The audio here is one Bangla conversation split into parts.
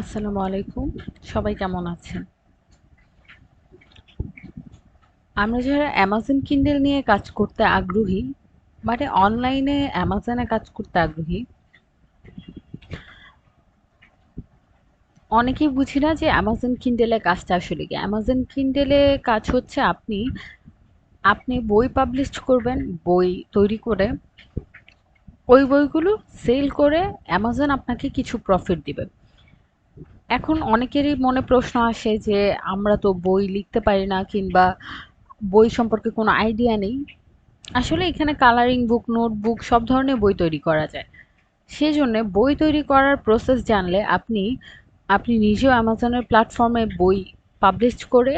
আসসালামু আলাইকুম। সবাই কেমন আছেন? আমরা যারা অ্যামাজন কিন্ডেল নিয়ে কাজ করতে আগ্রহী, মানে অনলাইনে অ্যামাজনে কাজ করতে আগ্রহী, অনেকেই বুঝি না যে অ্যামাজন কিন্ডেলে কাজটা আসলে কি। অ্যামাজন কিন্ডেলে কাজ হচ্ছে আপনি আপনি বই পাবলিশ করবেন, বই তৈরি করে ওই বইগুলো সেল করে অ্যামাজন আপনাকে কিছু প্রফিট দিবে। এখন অনেকেরই মনে প্রশ্ন আসে যে আমরা তো বই লিখতে পারি না কিংবা বই সম্পর্কে কোনো আইডিয়া নেই। আসলে এখানে কালারিং বুক, নোটবুক সব ধরনের বই তৈরি করা যায়। সেজন্য বই তৈরি করার প্রসেস জানলে আপনি আপনি নিজেও অ্যামাজনের প্ল্যাটফর্মে বই পাবলিশ করে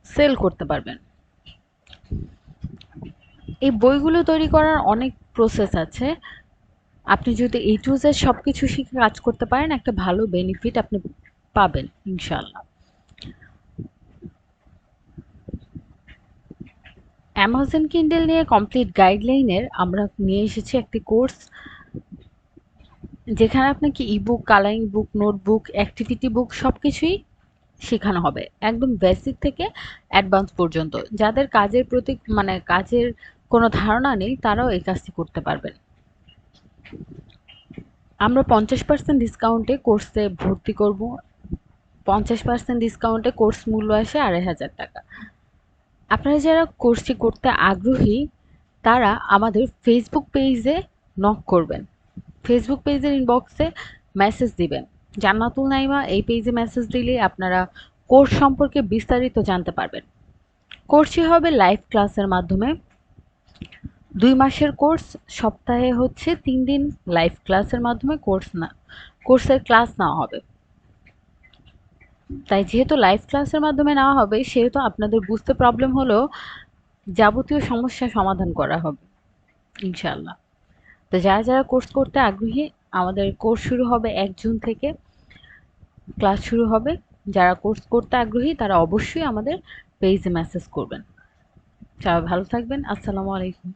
সেল করতে পারবেন। এই বইগুলো তৈরি করার অনেক প্রসেস আছে। আপনি যদি A to Z সবকিছু শিখে কাজ করতে পারেন, একটা ভালো বেনিফিট আপনি পাবেন ইনশাআল্লাহ। অ্যামাজন কিন্ডেল নিয়ে কমপ্লিট গাইডলাইনের আমরা নিয়ে এসেছি একটি কোর্স, যেখানে আপনাকে ইবুক, কালারিং বুক, নোটবুক, অ্যাক্টিভিটি বুক সবকিছুই শেখানো হবে। একদম বেসিক থেকে অ্যাডভান্স পর্যন্ত। যাদের কাজের প্রতি মানে কাজের কোনো ধারণা নেই তারাও এই কাজটি করতে পারবেন। আমরা 50% ডিসকাউন্টে কোর্সে ভর্তি করব। 50% ডিসকাউন্টে কোর্স মূল্য আসে ২,৫০০ টাকা। আপনারা যারা কোর্সটি করতে আগ্রহী তারা আমাদের ফেসবুক পেজে নক করবেন। ফেসবুক পেজের ইনবক্সে মেসেজ দিবেন। জান্নাতুল নাইমা এই পেজে মেসেজ দিলে আপনারা কোর্স সম্পর্কে বিস্তারিত জানতে পারবেন। কোর্সটি হবে লাইভ ক্লাসের মাধ্যমে। ২ মাসের কোর্স, সপ্তাহে হচ্ছে ৩ দিন লাইভ ক্লাসের মাধ্যমে কোর্সের ক্লাস নেওয়া হবে। তাই যেহেতু লাইভ ক্লাসের মাধ্যমে নেওয়া হবে সেহেতু আপনাদের বুঝতে প্রবলেম হলেও যাবতীয় সমস্যার সমাধান করা হবে ইনশাআল্লাহ। তো যারা কোর্স করতে আগ্রহী, আমাদের কোর্স শুরু হবে ১ জুন থেকে ক্লাস শুরু হবে। যারা কোর্স করতে আগ্রহী তারা অবশ্যই আমাদের পেজে মেসেজ করবেন। সবাই ভালো থাকবেন। আসসালামু আলাইকুম।